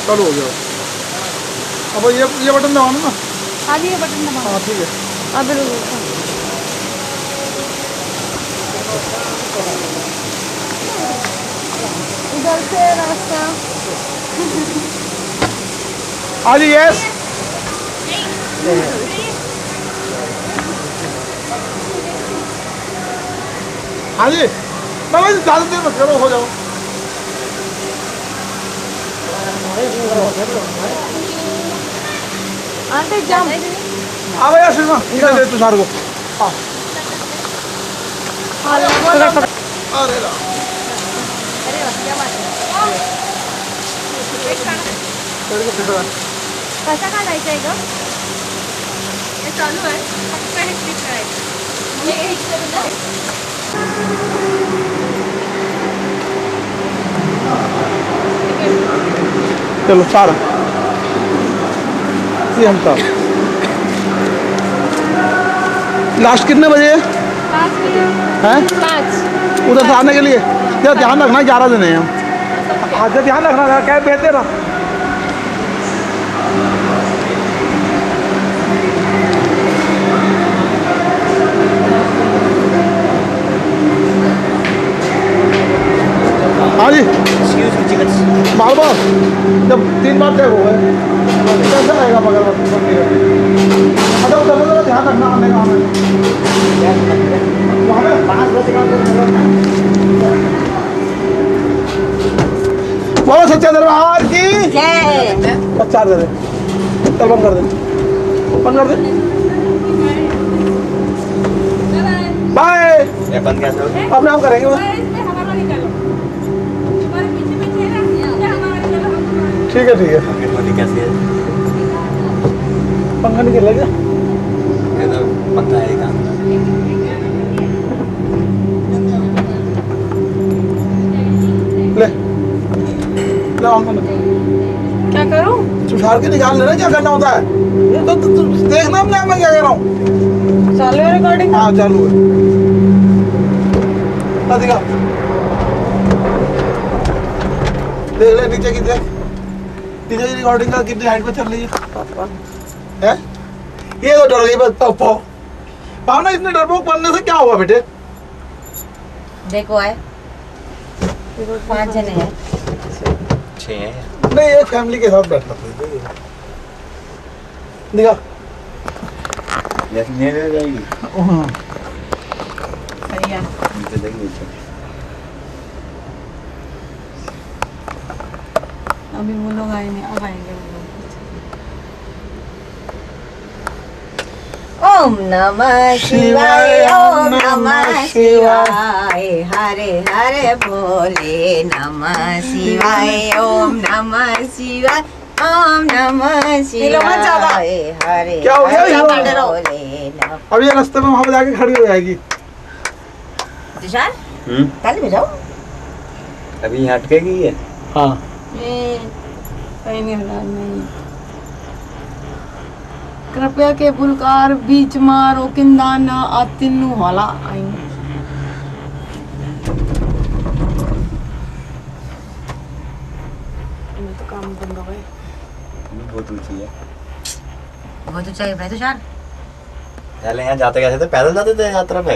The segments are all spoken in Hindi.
चालू हो गया। अब ये बटन दबाना ना। हाँ जी, ये बटन दबाना। हाँ ठीक है। अब रुको, इधर से रास्ता। हाँ जी यस। हाँ जी बाबा जी ज़्यादा देर मत करो, हो जाओ। आंटी जम। हाँ भैया सुनो, इधर दे तुषार को। हाँ अरे राम। कसा काढायचा आहे ग? हे चालू आहे, फक्त हे क्लिक करायचं. हे हिट करून द्या. चलो सारा ये हम सारा लास्ट कितने बजे है? 5 मिनिट. हैं 5. उधर से आने के लिए क्या ध्यान रखना, 11 दिन है हम। हाँ ध्यान रखना, क्या बेहतर ना। हाँ जी बार बार जब 3 बार तय हो गए कैसा रहेगा मगर मतलब उधर ध्यान रखना आने का हमें। बोलो सच्चा दरबार की जय। अच्छा दे दे, चल बंद कर दे, बंद कर दे। बाय। बंद कैसे होगा? अपने आप करेंगे। ठीक है ठीक है। कैसे है? पंखा नहीं चलेगा। ये तो पंखा है काम। ले ले ऑन कर। क्या करूं? सुधार के निकाल लेना क्या करना होता है। ये तो देखना अपने आप में क्या कर रहा हूँ। चालू है रिकॉर्डिंग? हाँ चालू है। दिखा देख ले नीचे की, देख नीचे की रिकॉर्डिंग का कितनी हाइट पे चल रही है। ये तो डर गई बस। पावना इतने डरपोक बनने से क्या हुआ बेटे? देखो आए 5 जने हैं। 6 है। नहीं एक फैमिली के साथ बैठना था। दिखा जैसे नीचे जाएगी। हाँ सही है। नीचे देख नीचे। अभी वो लोग आए नहीं, अब आएंगे वो लोग. ओम नमः शिवाय, ओम नमः शिवाय, हरे हरे बोले नमः शिवाय, ओम नमः शिवाय, ओम नमः शिवाय, हरे क्या हो गया? हरे बोले नमः. अब ये रास्ते में वहां पे जाके खड़ी हो जाएगी। तुषार कल भी जाओ. अभी यहाँ अटकेगी है। हाँ कहीं नहीं हला नहीं. कृपया के पुलकार बीच मारो किंदा न आतिनु होला आएंगे. तो काम बंद हो गए. बहुत ऊंची है। बहुत ऊंचाई है तुषार. पहले यहाँ जाते कैसे थे? पैदल जाते थे यात्रा पे।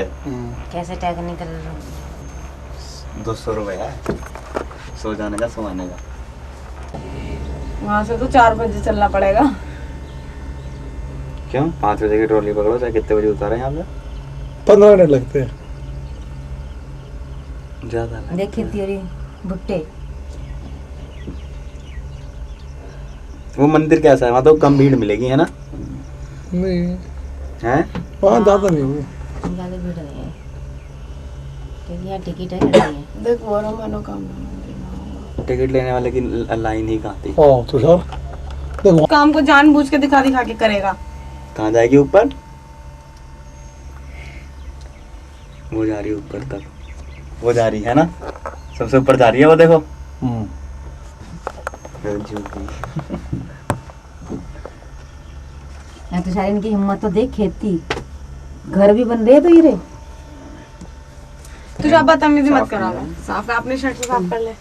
कैसे टेक्निकल 200 रुपए है सो जाने का, सो आने का। वहाँ से तो 4 बजे चलना पड़ेगा. क्यों? 5 बजे की ट्रॉली पकड़ो, चाहे कितने बजे उतारे यहाँ पे। 15 मिनट लगते हैं ज्यादा। देखी तेरी भुट्टे. वो मंदिर कैसा है? वहाँ तो कम भीड़ मिलेगी है ना? नहीं हैं? वहाँ ज़्यादा नहीं होगी। ज्यादा भीड़ नहीं है क्योंकि यहाँ टिकट है नहीं है. देख वो रहा मनोकामना. टिकट लेने वाले की लाइन ही कहाँ थी? हाँ तो सर देखो काम को जानबूझ के दिखा दिखा के करेगा. कहाँ जाएगी? ऊपर। वो जा रही है ऊपर तक, वो जा रही है ना, सबसे ऊपर जा रही है वो, देखो। यहाँ तो शायद इनकी हिम्मत तो देख. खेती घर भी बन रहे हैं तो ये रे. तुझे अब बदतमीजी मत करा. साफ अपने शर्ट से साफ कर ले.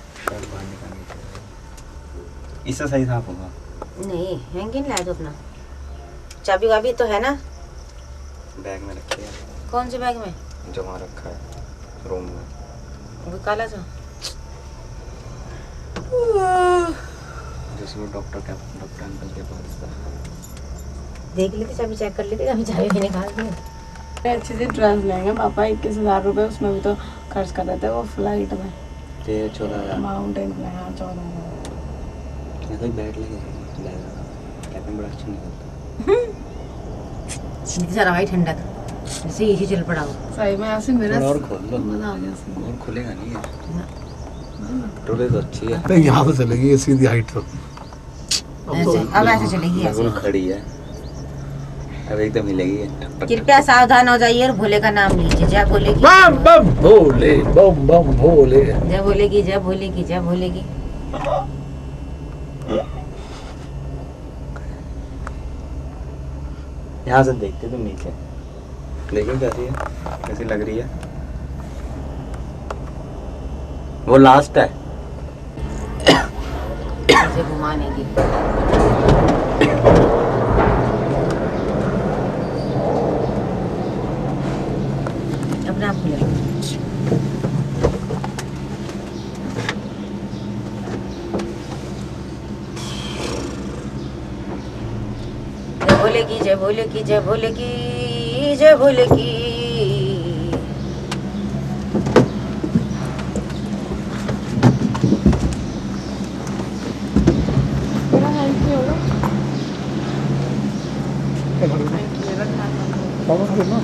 इससे सही साफ होगा। नहीं हैंगी नहीं लाया तो अपना चाबी वाबी तो है ना बैग में रखे है, कौन से बैग में जो वहाँ रखा है रूम में। वो काला सा जिसमें डॉक्टर अंकल के पास था। देख लेते चाबी चेक कर लेते अभी चाबी भी निकाल दी अच्छे से ड्रेस लेंगे पापा 21,000 रुपये उसमें भी तो खर्च कर देते वो फ्लाइट में 14,000 माउंटेन में। हाँ 14,000 ऐसा ही बैठ लेंगे कैबिन बड़ा अच्छा निकलता इतनी सारा भाई ठंडक जैसे एसी चल पड़ा हो सही में ऐसे मेरा है। और खोल लो, मजा आ गया सही। और खुलेगा नहीं है। ट्रोले तो अच्छी है, नहीं यहाँ से चलेगी ये सीधी हाइट पर। ऐसे अब ऐसे चलेगी ऐसे बिल्कुल खड़ी है, अब एकदम हिलेगी ठक ठक। कृपया सावधान हो जाइए और भोले का नाम लीजिए जय भोले की बम बम भोले, बम बम भोले। जय भोले की जय भोले की जय भोले की। यहाँ से देखते तुम नीचे देखो कैसी है, कैसी लग रही है। वो लास्ट है, ऐसे घुमाने की अपने आप खुलेगा। जय भोले की जय भोले की जय भोले की जय भोले की। मेरा हैंड की होगा मेरा ध्यान बाबा खड़े ना।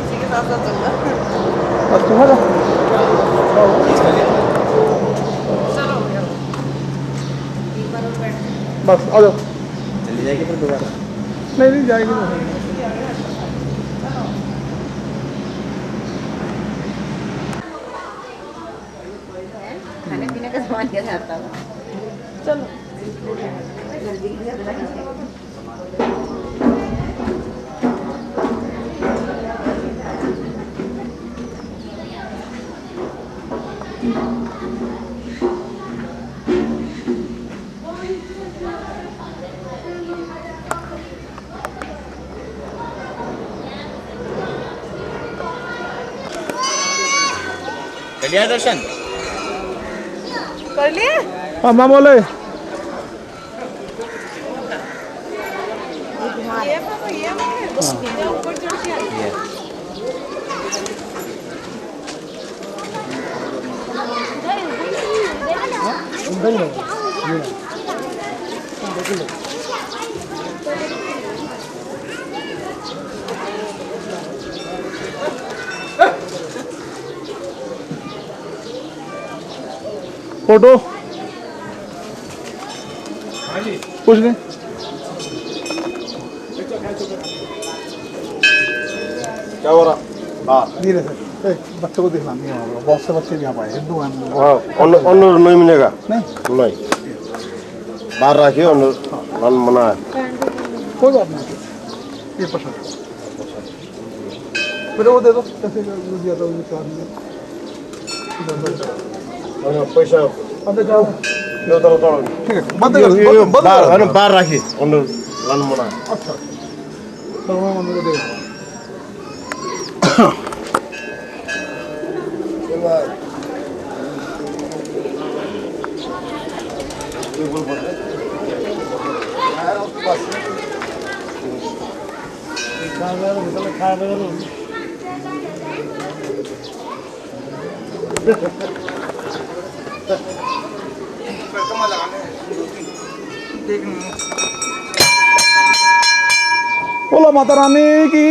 इसी के साथ साथ चल रहा बस तुम्हारा चलो भैया बस आ जाओ। चली जाएगी फिर दोबारा। नहीं जाएगी नहीं। खाने पीने का सामान कैसे आता है चलो चलिए दर्शन कर लिए हाँ माँ बोले ये पापा ये ऊपर चढ़ के ये फोटो कुछ नहीं। क्या हो रहा? हाँ धीरे से बच्चों को दिखला नहीं होगा, बहुत से बच्चे भी यहाँ पाए हिंदू हैं। ऑनर नहीं मिलेगा। नहीं नहीं बाहर रखिए, ऑनर मना है। कोई बात नहीं, ये पसंद मेरे को दे दो। कैसे दिया था उन्हें चार में पैसा अंदर जाओ। ठीक है बंद कर बाहर रखिए, ऑनर मना है। अच्छा तो मैं मम्मी को दे देता हूँ। बोलो माता रानी की।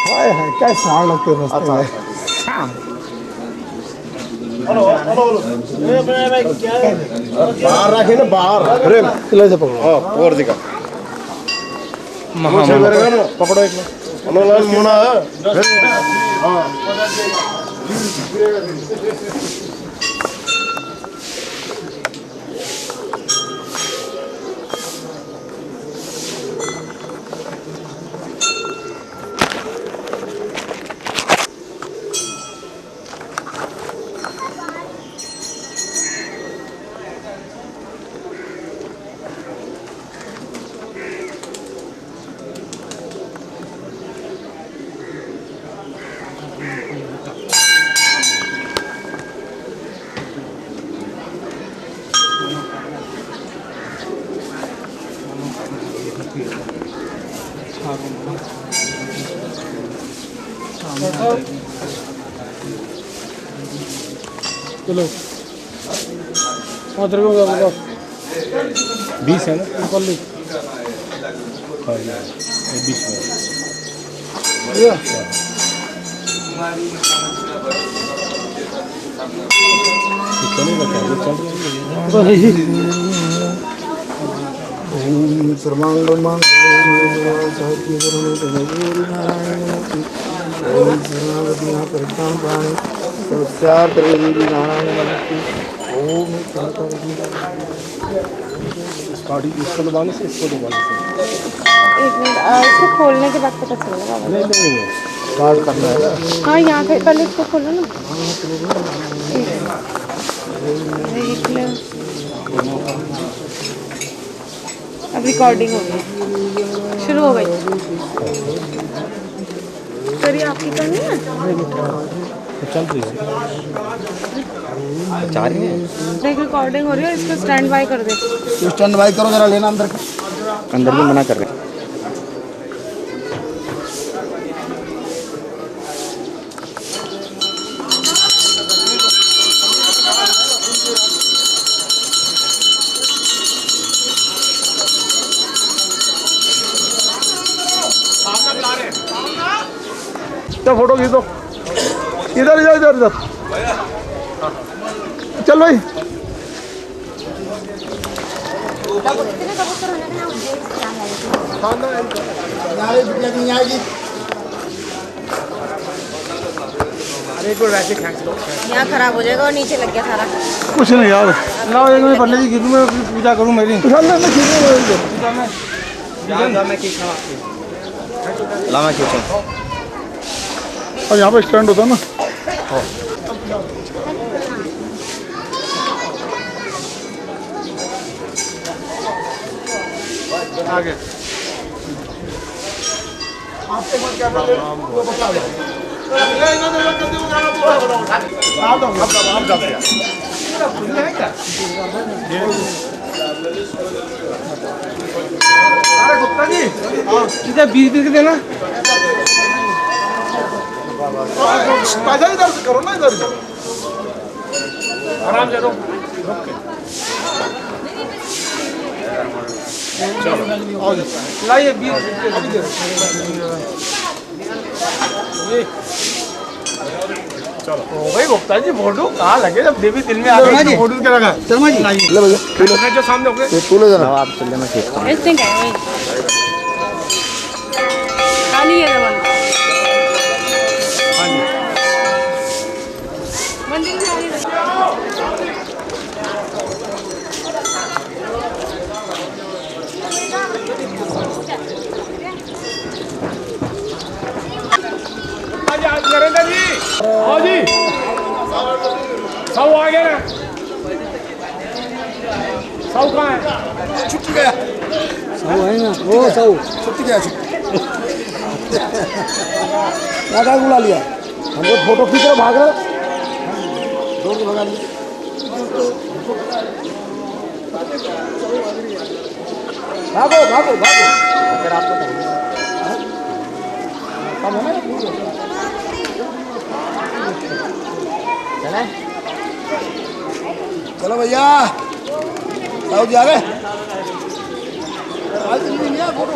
हाय हाय क्या स्मार्ट लगते हैं रास्ते में। बाहर रखे ना बाहर अरे किले से पकड़ो हाँ और दिखा पकड़ो एक में मुना हाँ चलो 5 रुपये का 20 है ना ऊपर ले हाँ ये 20 में चलेगा क्या वो चल इसको दबाने से इसको दबाने से एक मिनट इसको खोलने के बाद पता चलेगा। नहीं स्टार्ट करना है ना हाँ यहाँ पे पहले इसको खोलो ना। अब रिकॉर्डिंग हो गई, शुरू हो गई। सर ये आपकी करनी है? चल रही है चाह रही है देख रिकॉर्डिंग हो रही है, इसको स्टैंड बाय कर दे। स्टैंड बाई करो जरा लेना अंदर अंदर भी मना कर रहे हैं तो फोटो खींच दो इधर इधर इधर इधर चल भाई यहाँ खराब हो जाएगा और नीचे लग गया सारा। कुछ नहीं यार लाओ एक मिनट पंडित जी गिरू मैं पूजा करूँ मेरी लामा खींचो और यहाँ पे स्टैंड होता है ना आगे अरे गुप्ता जी इधर 20 देना पैसा इधर से करो ना इधर आराम से रुक लाइए 20 चलो हो भाई गुप्ता जी फोटो कहाँ लगे जब देवी दिल में आ गई फोटो क्या लगा शर्मा जी ले भैया जो सामने हो गए तूने जरा आप चल मैं खींचता हूँ ऐसे क्या है खाली है जवान मंदिर में खाली नरेंद्र जी हाँ जी सब आ गए ना सब कहाँ है छुट्टी गया सब है ना वो सब छुट्टी गया क्या बुला लिया हम लोग फोटो खींच रहे भाग रहे दौड़ के भगा लिया भागो भागो भागो अगर आपको कम है ना चलो भैया साहु जी आ गए आज नहीं लिया फोटो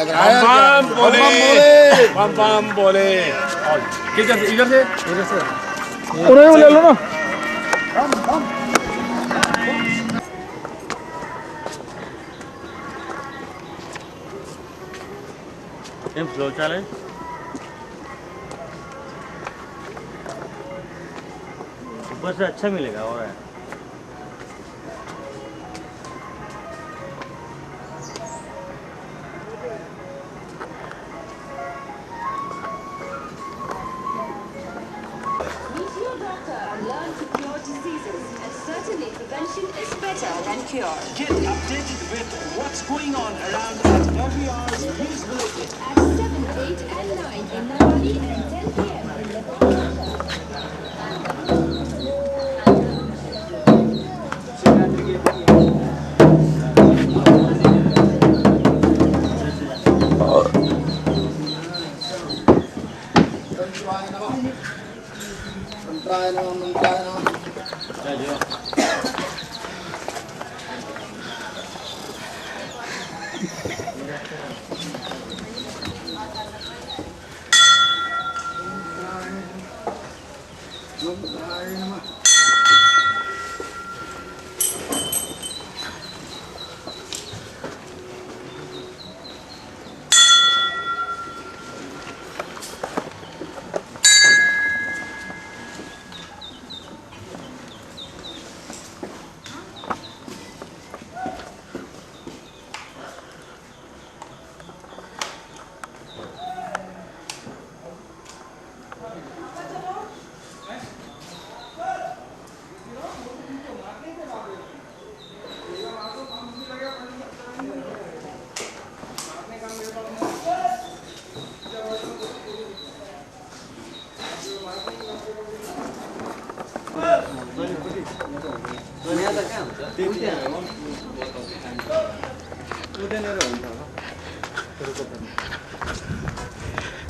लग रहा है बम बम बोले बम बम बोले और किधर से इधर से उन्हें ले लो ना फ्लो चले ऊपर से अच्छा मिलेगा और है Meet your doctor and learn to cure diseases, as certainly prevention is better than cure. Get updated with what's going on around at every hour's news bulletin. At 7, 8 and 9 in the morning and 10 p.m. in the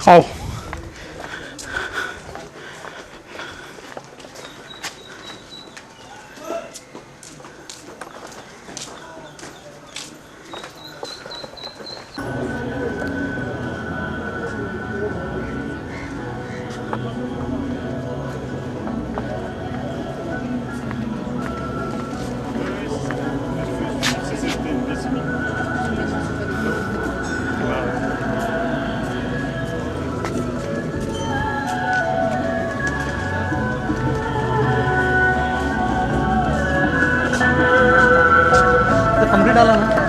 खाओ कंप्लीट डाला ना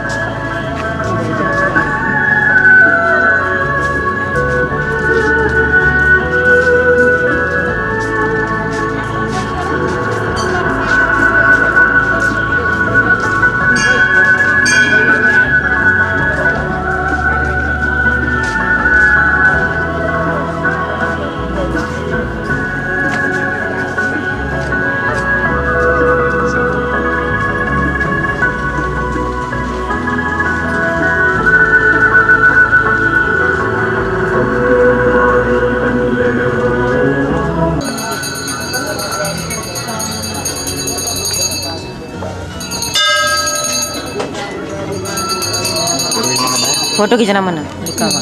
फोटो खींचना मना लिखा हुआ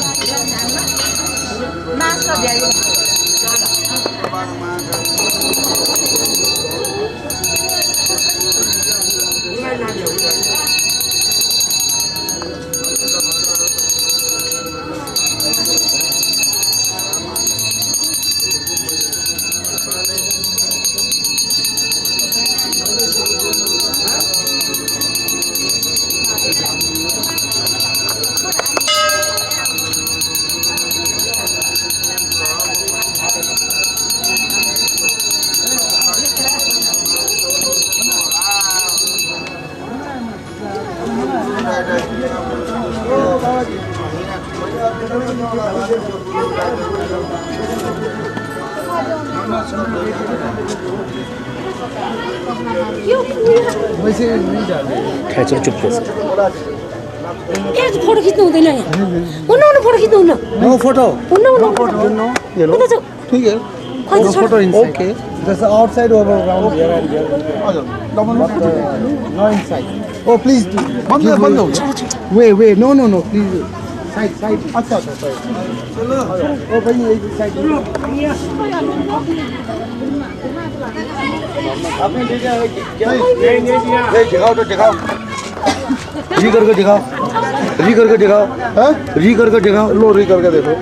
खेचो चुपके से फोटो खींचना होता है उन्होंने फोटो खींचना उन्होंने नो फोटो उन्होंने ये लो ठीक है कोई no photo okay just outside over ground here and here no inside oh please बंद हो वे no no no please side side अच्छा अच्छा सही चलो ओ भाई ये साइड आपने ले जाओ क्या ये दिखाओ तो दिखाओ री करके दिखाओ री करके दिखाओ हैं री करके दिखाओ लो री करके देखो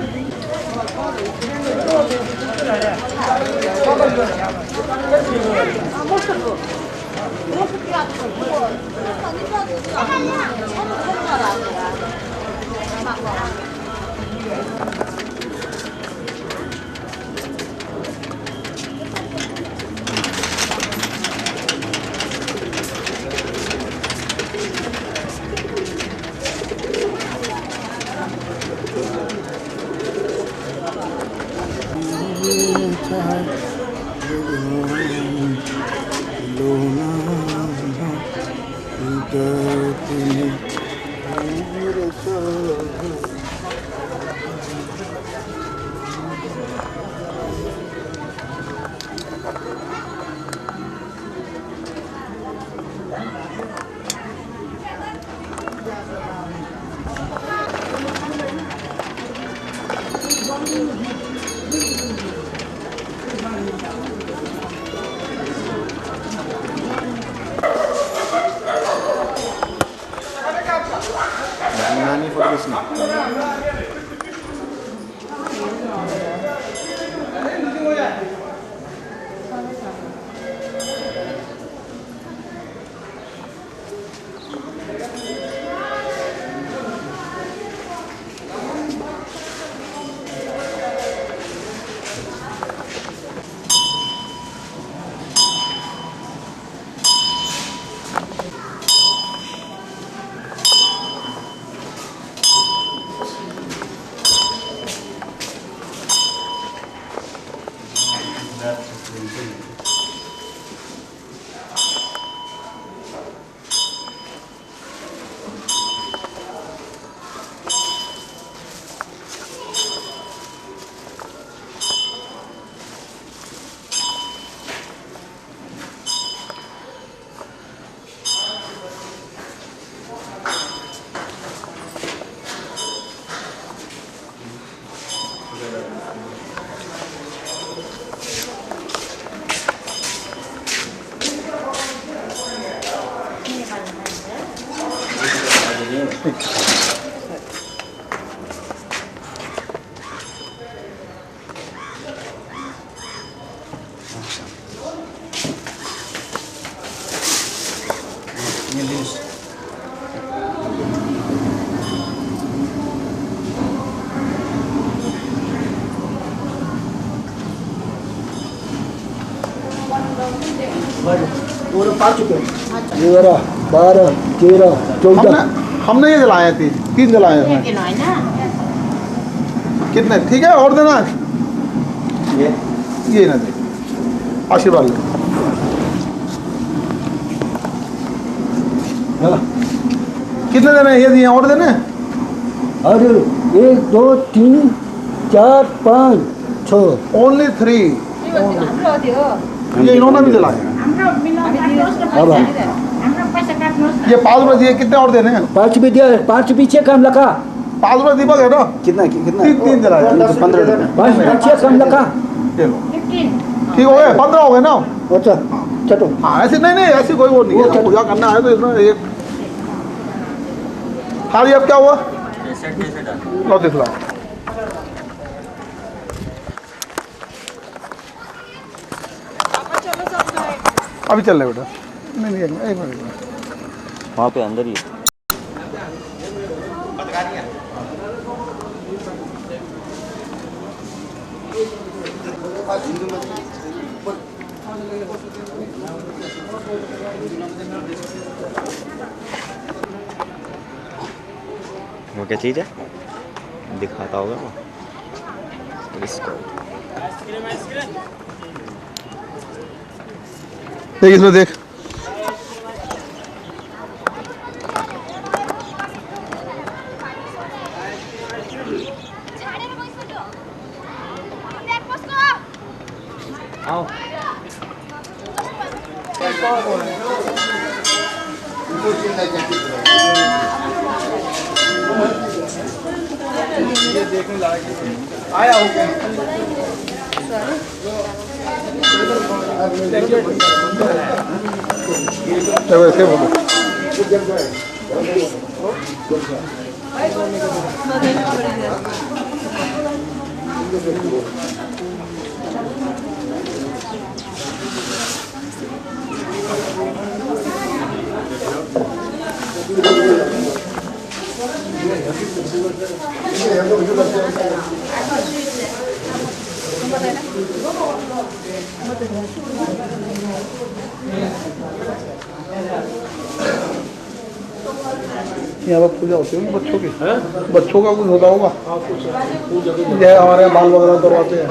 पूरे 5 चुके 11 12 13 14 हमने ये जलाए थे 3 जलाए हैं कितने ठीक है और देना ये ना दे आशीर्वाद ले कितने देने ये दिए और देने अरे 1 2 3 4 5 6 ओनली 3 ये इन्होंने भी जलाए ये 5 रुपए दिए कितने और देने हैं 5 भी दिया 5 पीछे कम लगा 5 रुपए दीपक है ना कितना कितना 3 जलाए 15 5 पीछे कम लगा ये लो ठीक हो गए 15 हो गए ना अच्छा चलो हाँ ऐसे नहीं ऐसी कोई वो नहीं है पूजा करना है तो इसमें एक थाली अब क्या हुआ लो दिखलाओ अभी चल रहे बेटा नहीं एक मिनट वहाँ पे अंदर ही वो क्या चीज़ है दिखाता होगा वो इसको देख इसमें देख आओ आया ओके ऐसे बोलो यहाँ पर पूजा होती है बच्चों की बच्चों का कुछ होता होगा ये हमारे यहाँ बाल वगैरह करवाते हैं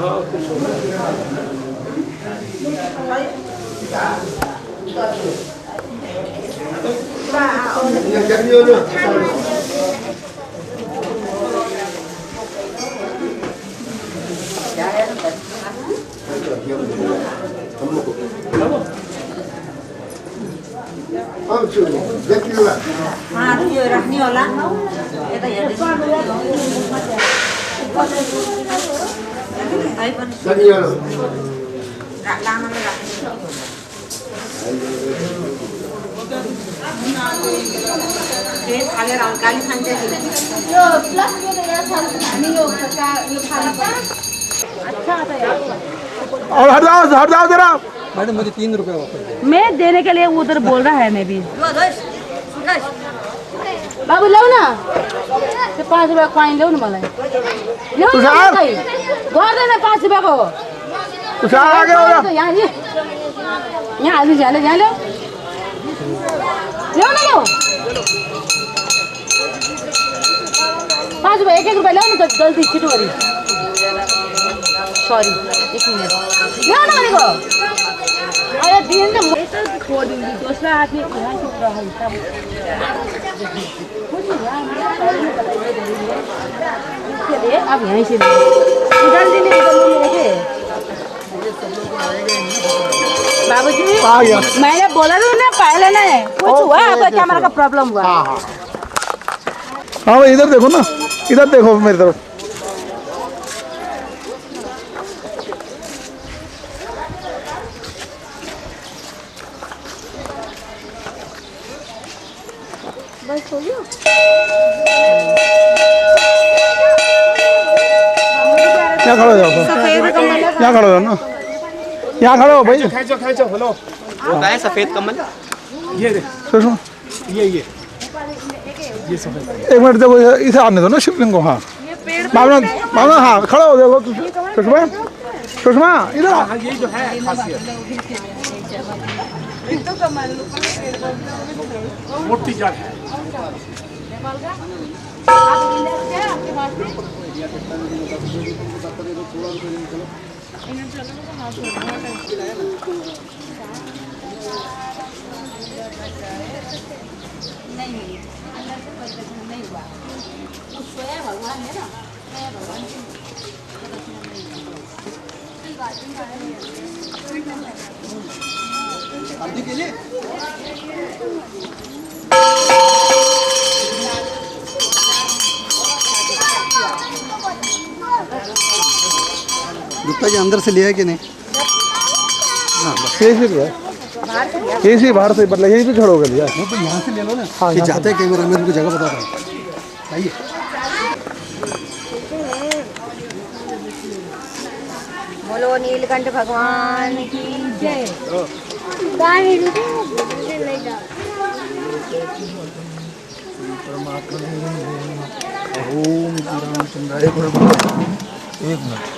हाँ ये रखनी वाला ये तो ये आई पर लाना में रखनी ये खाले राउंड काली खांचे यो प्लस ये यार खाने यो का ये खाना अच्छा आता है और हट जाओ जरा मैडम मुझे 3 रुपए वापस दे। मैं देने के लिए उधर बोल रहा है मैं भी बाबू लो ना 5 रुपया कॉइन लो ना मलाई लो तुषार! घर देना 5 रुपया को तुषार आगे हो जा यहाँ आदमी जाले यहाँ लो लो ना लो 5 रुपया 1 रुपया लो ना तो जल्दी छिटो करी सॉरी 1 मिनट लो ना मेरे को अरे दिन तो छोड़ दूंगी दूसरा आदमी यहाँ चुप रहा है सब अब यहीं से उधर दिन बाबूजी आ गया मैंने बोला था ना पहले ना कुछ हुआ अब कैमरा का प्रॉब्लम हुआ हाँ भाई इधर देखो ना इधर देखो मेरी तरफ बस हो गया यहाँ खड़े हो जाओ यहाँ खड़े हो जाओ ना यहाँ खड़े हो भाई खींचो हेलो वो है सफेद कमल ये दे सुषमा ये सफेद एक मिनट देखो इसे आने दो ना शिवलिंग को हाँ भावना हाँ खड़ा हो देखो सुषमा इधर हाँ यही जो है खासियत मोटी जड़ है गुप्ता जी अंदर से लिया है कि नहीं? हाँ बस यही से लिया यही से बाहर से मतलब यही से खड़े होकर लिया वो तो यहाँ से ले लो ना। हाँ, ये यहाँ जाते हैं कई बार मैं उनको जगह बताता हूँ। आइए बोलो नीलकंठ भगवान की जय ओम रामचंद्र एक मिनट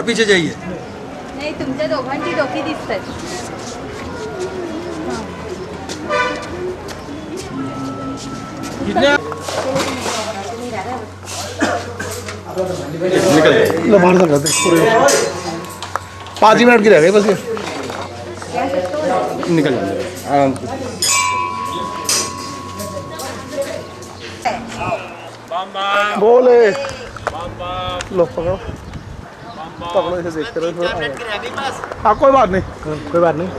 पीछे जाइए. नाही तुमच्या दोघांची डोकी दिसतात. लो बाहर से करते पूरे 5 ही मिनट की रह गई बस ये. निकल जाइए आराम से. बोले लो पकड़ो पकड़ो इसे देखते रहो थोड़ा. हाँ कोई बात नहीं कोई बात नहीं.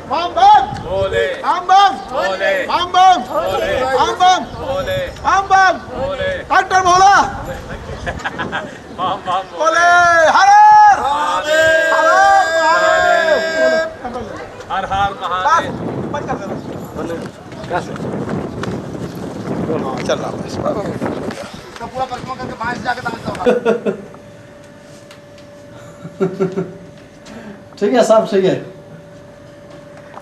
बम बम बोले बम बम बोले बम बम बोले बम बम बोले बम बम बोले डॉक्टर बोला बम बम बोले हर हर हर महादेव. बंद कर देना. चल रहा है पूरा परिक्रमा करके बाहर जाके डालता होगा. ठीक है साहब सही है.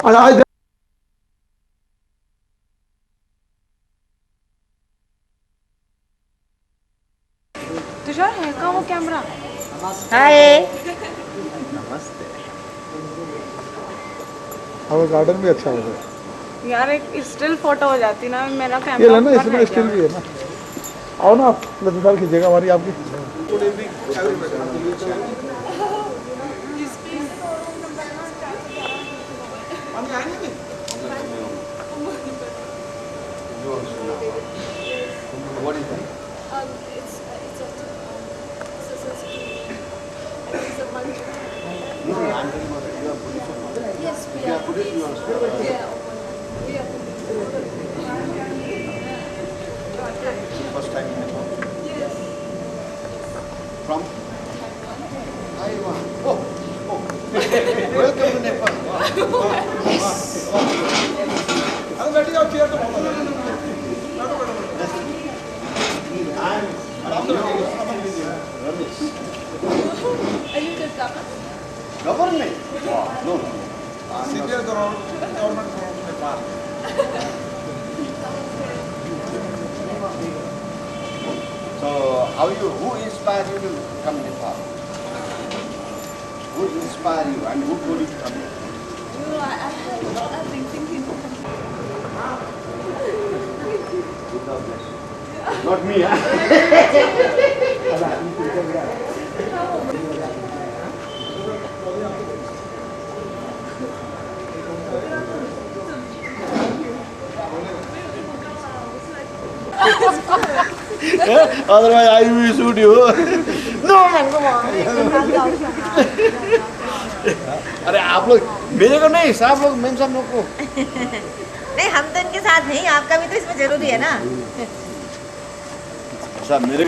आज तुषार है का वो कैमरा? हाय. हमारा गार्डन भी अच्छा है. यार एक स्टिल फोटो हो जाती ना मेरा ये कैमरा. लेना इसमें स्टिल भी है ना. आओ ना आप 10 साल खींचेगा हमारी आपकी. So who inspired you to come to Nepal? Who inspired you and who told you to come here? Not me, Otherwise I will shoot you. No man, come on. अरे आप लोग मेरे को नहीं, सब लोग मेम सब लोग को. नहीं हम तो इनके साथ नहीं, आपका भी तो इसमें जरूरी है ना. सब मेरे